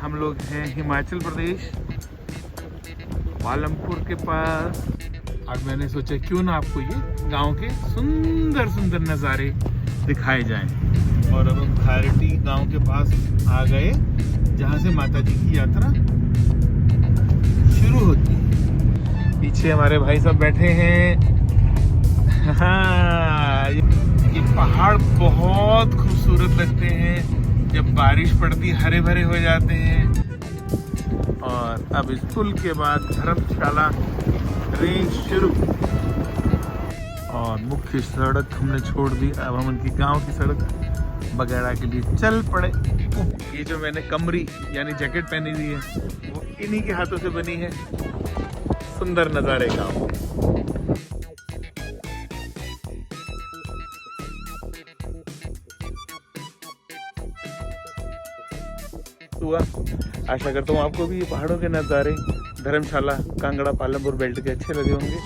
हम लोग हैं हिमाचल प्रदेश, पालमपुर के पास। और मैंने सोचा क्यों ना आपको ये गांव के सुंदर सुंदर नज़ारे दिखाए जाएं। और अब हम खारटी गांव के पास आ गए, जहां से माता जी की यात्रा शुरू होती है। पीछे हमारे भाई साहब बैठे हैं। हाँ, ये पहाड़ बहुत खूबसूरत लगते हैं, जब बारिश पड़ती हरे भरे हो जाते हैं। और अब इस पुल के बाद धर्मशाला रेंज शुरू और मुख्य सड़क हमने छोड़ दी। अब हम उनकी गांव की सड़क बगैड़ा के लिए चल पड़े। ये जो मैंने कमरी यानी जैकेट पहनी हुई है वो इन्हीं के हाथों से बनी है। सुंदर नज़ारे गांव। हुआ आशा करता हूँ आपको भी ये पहाड़ों के नज़ारे धर्मशाला कांगड़ा पालमपुर बेल्ट के अच्छे लगे होंगे।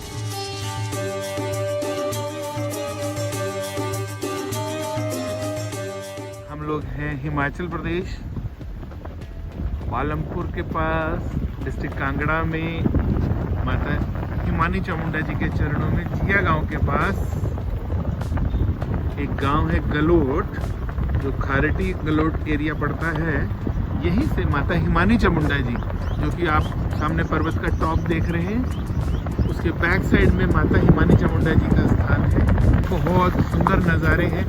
हम लोग हैं हिमाचल प्रदेश, पालमपुर के पास, डिस्ट्रिक्ट कांगड़ा में, माता हिमानी चामुंडा जी के चरणों में, जिया गांव के पास। एक गांव है गलोट, जो खारटी गलोट एरिया पड़ता है। यहीं से माता हिमानी चामुंडा जी, जो कि आप सामने पर्वत का टॉप देख रहे हैं, उसके बैक साइड में माता हिमानी चामुंडा जी का स्थान है। बहुत सुंदर नज़ारे हैं,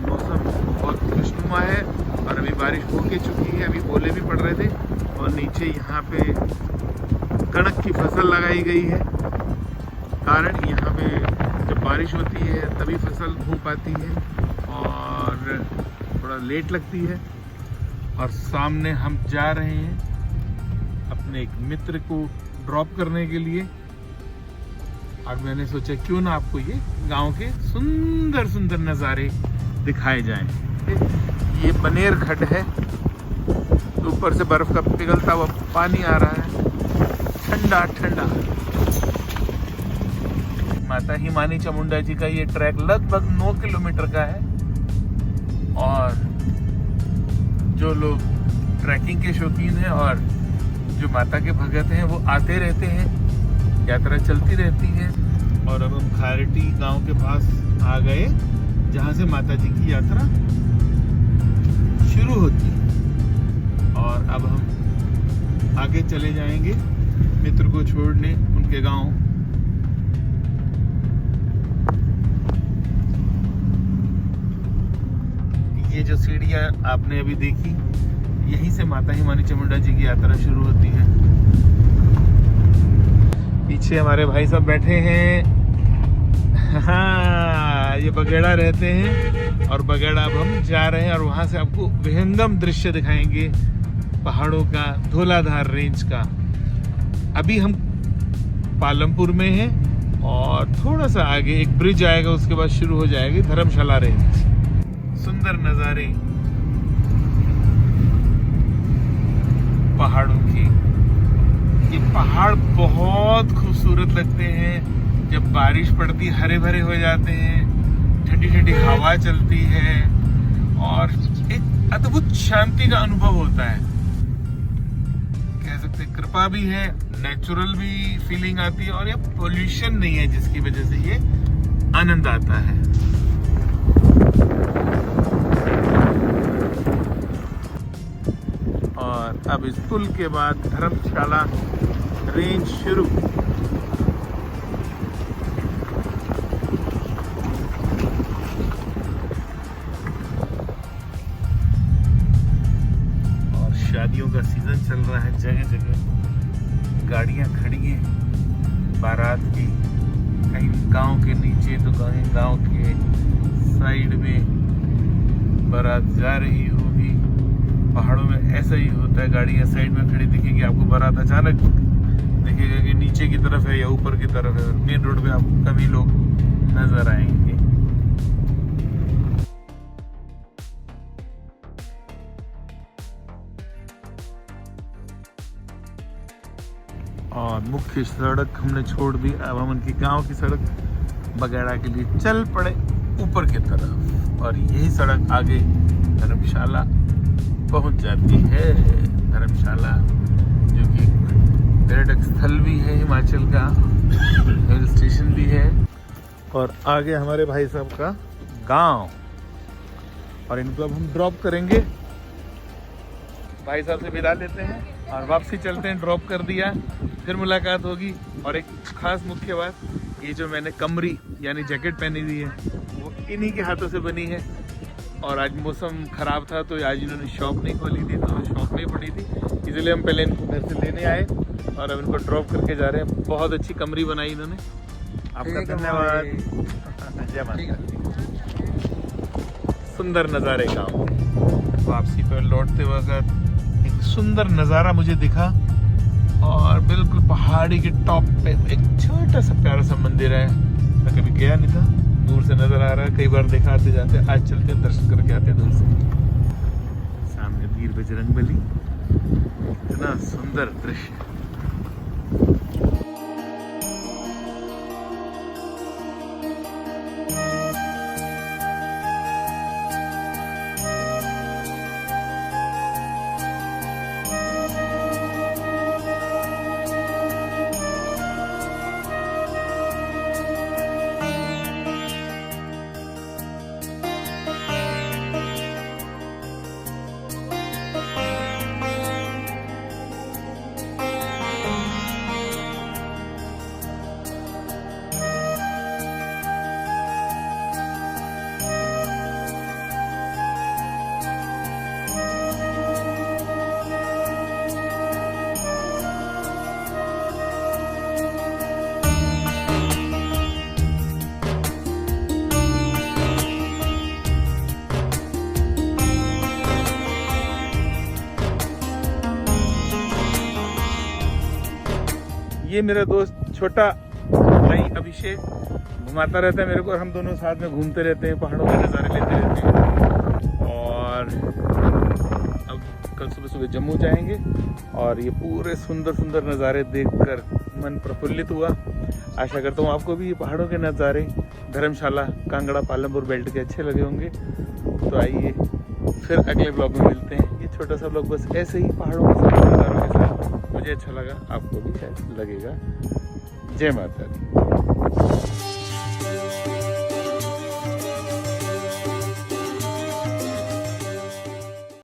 मौसम बहुत खुशनुमा है और अभी बारिश हो के चुकी है। अभी ओले भी पड़ रहे थे और नीचे यहाँ पे कणक की फसल लगाई गई है। कारण यहाँ पे जब बारिश होती है तभी फसल हो पाती है और थोड़ा लेट लगती है। और सामने हम जा रहे हैं अपने एक मित्र को ड्रॉप करने के लिए। और मैंने सोचा क्यों ना आपको ये गांव के सुंदर सुंदर नज़ारे दिखाए जाएं। ये बनेर खड्ड है, ऊपर से बर्फ का पिघलता हुआ पानी आ रहा है, ठंडा ठंडा। माता हिमानी चामुंडा जी का ये ट्रैक लगभग 9 किलोमीटर का है। और जो लोग ट्रैकिंग के शौकीन हैं और जो माता के भगत हैं वो आते रहते हैं, यात्रा चलती रहती है। और अब हम खारटी गांव के पास आ गए, जहां से माता जी की यात्रा शुरू होती है। और अब हम आगे चले जाएंगे मित्र को छोड़ने उनके गांव। ये जो सीढ़ियाँ आपने अभी देखी, यहीं से माता हिमानी चामुंडा जी की यात्रा शुरू होती है। पीछे हमारे भाई साहब बैठे हैं। हाँ, ये बगैड़ा रहते हैं और बगैड़ा अब हम जा रहे हैं और वहाँ से आपको विहंगम दृश्य दिखाएंगे पहाड़ों का, धौलाधार रेंज का। अभी हम पालमपुर में हैं और थोड़ा सा आगे एक ब्रिज आएगा, उसके बाद शुरू हो जाएगी धर्मशाला रेंज। सुंदर नज़ारे पहाड़ों की। ये पहाड़ बहुत खूबसूरत लगते हैं, जब बारिश पड़ती हरे भरे हो जाते हैं, ठंडी ठंडी हवा चलती है और एक अद्भुत शांति का अनुभव होता है। कह सकते हैं कृपा भी है, नेचुरल भी फीलिंग आती है और ये पोल्यूशन नहीं है, जिसकी वजह से ये आनंद आता है। और अब इस पुल के बाद धर्मशाला रेंज शुरू। और शादियों का सीजन चल रहा है, जगह जगह गाड़ियां खड़ी हैं बारात की, कहीं गांव के नीचे तो कहीं गांव के साइड में बारात जा रही होगी। पहाड़ों में ऐसा ही होता है, गाड़ियां साइड में खड़ी दिखेगी आपको, बारात अचानक दिखेगा कि नीचे की तरफ है या ऊपर की तरफ है। मेन रोड पे आपको कभी लोग नजर आएंगे। और मुख्य सड़क हमने छोड़ दी, अब हम उनकी गांव की सड़क बगैड़ा के लिए चल पड़े ऊपर की तरफ। और यही सड़क आगे धर्मशाला पहुंच जाती है धर्मशाला, जो कि पर्यटक स्थल भी है, हिमाचल का हिल स्टेशन भी है। और आगे हमारे भाई साहब का गांव, और इनको अब हम ड्रॉप करेंगे। भाई साहब से विदा लेते हैं और वापसी चलते हैं। ड्रॉप कर दिया, फिर मुलाकात होगी। और एक खास मुख्य बात, ये जो मैंने कमरी यानी जैकेट पहनी हुई है वो इन्हीं के हाथों से बनी है। और आज मौसम ख़राब था तो आज इन्होंने शॉप नहीं खोली थी, तो शॉप में ही पड़ी थी, इसलिए हम पहले इनको घर से लेने आए और अब इनको ड्रॉप करके जा रहे हैं। बहुत अच्छी कमरी बनाई इन्होंने, आपका धन्यवाद। जय माता दी। सुंदर नज़ारे गाँव। वापसी पर लौटते वक्त एक सुंदर नज़ारा मुझे दिखा, और बिल्कुल पहाड़ी के टॉप पे एक छोटा सा प्यारा सा मंदिर है। मैं कभी गया नहीं था, दूर से नजर आ रहा है, कई बार देखा आते जाते। आज चलते हैं, दर्शन करके आते हैं दूर से। सामने वीर बजरंगबली, इतना सुंदर दृश्य। ये मेरा दोस्त छोटा भाई अभिषेक घुमाता रहता है मेरे को, और हम दोनों साथ में घूमते रहते हैं, पहाड़ों के नज़ारे लेते रहते हैं। और अब कल सुबह सुबह जम्मू जाएंगे, और ये पूरे सुंदर सुंदर नज़ारे देखकर मन प्रफुल्लित हुआ। आशा करता हूँ आपको भी ये पहाड़ों के नज़ारे धर्मशाला, कांगड़ा, पालमपुर बेल्ट के अच्छे लगे होंगे। तो आइए फिर अगले ब्लॉग में मिलते हैं। ये छोटा सा ब्लॉग बस ऐसे ही पहाड़ों के साथ, नज़ारों के साथ मुझे अच्छा लगा, आपको भी शायद लगेगा। जय माता दी।